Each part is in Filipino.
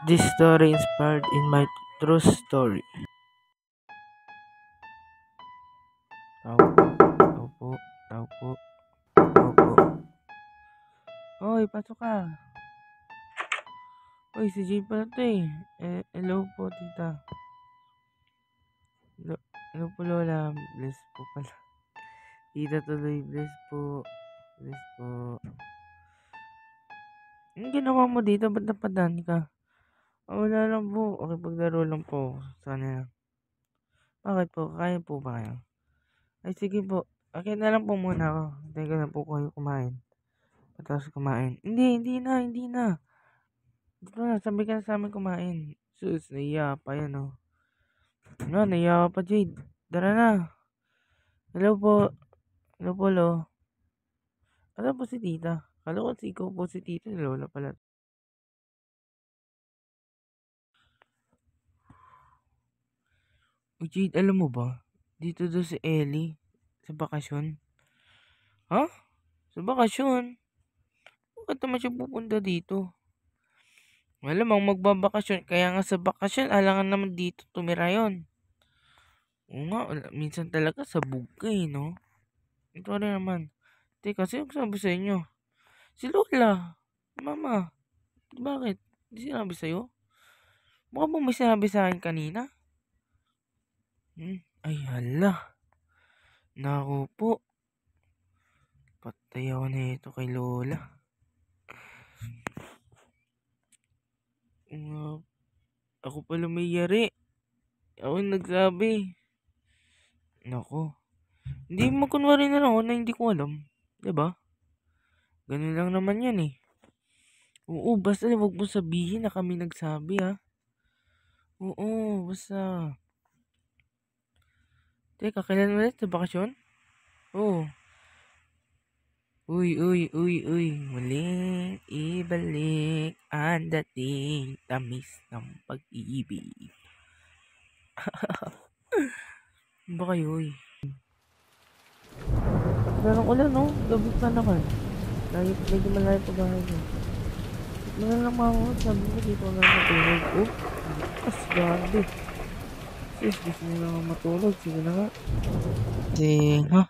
This story inspired in my true story. Tao po, tao po, tao po, tao po. Hoy, pasok ka. Hoy, si Jay pala to eh. Hello po, tita. Hello po, lola. Bless po pala. Tita tuloy, bless po. Bless po. Anong ginawa mo dito? Ba't napadaan ka? Wala lang po. Okay, paglaro lang po. Sana lang. Bakit po? Kaya po ba kayo? Ay, sige po. Okay na lang po muna ako. Hintay ko na po kayo kumain. Tapos kumain. Hindi na. Dito na, sabi ka na sa amin kumain. Sus, naiya pa yan, oh. Ano, naiya pa, Jade. Tara na. Hello po. Hello po, lo. Ano po si tita? Kala ko si ikaw po si tita. Lola pala. Uy, Jade, alam mo ba? Dito daw si Ellie. Sa bakasyon. Ha? Sa bakasyon? Bakit naman siya pupunta dito? Malamang magbabakasyon. Kaya nga sa bakasyon, alangan naman dito tumira yon. Oo nga, minsan talaga sa bugay, no? Ito rin naman. Teka, sino sabi sa inyo? Si Lola. Mama. Bakit? Hindi sinabi sa'yo? Baka ba may sinabi sa akin kanina? Ay, hala. Naku po. Patay ako na ito kay Lola. Ako pala may yari. Ako yung nagsabi. Naku. Hindi mo kunwari na lang ako na hindi ko alam. Diba? Ganun lang naman yan eh. Oo, basta wag mo sabihin na kami nagsabi ha. Oo, basta. Teka, kailan ulit sa bakasyon? Oo. Uy. Muling ibalik ang dating tamis ng pag-ibig. Ano ba kayo, uy? Parang ulan, no? Gabi pa naman. Medyo malayo pa bahay ko. Mga lang mga sabi mo dito na matulog. Oh, as grabe. Sis, gusto nyo lang matulog. Sige na nga. Ha?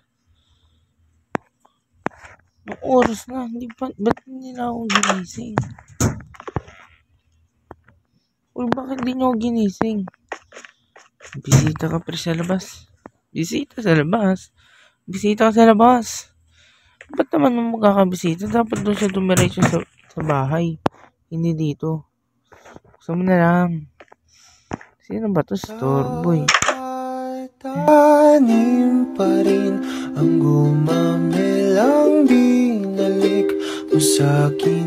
Ang oras na. Ba't hindi na ako ginising? Uy, bakit di nyo ako ginising? Bisita ka pa sa labas. Bisita ka sa labas. Ba't naman mo magkakabisita? Dapat doon siya dumiretso sa bahay. Hindi dito. Gusto mo na lang. Sino ba to? Storeboy. Tanim pa rin ang gumamilang binalik mo sa'kin.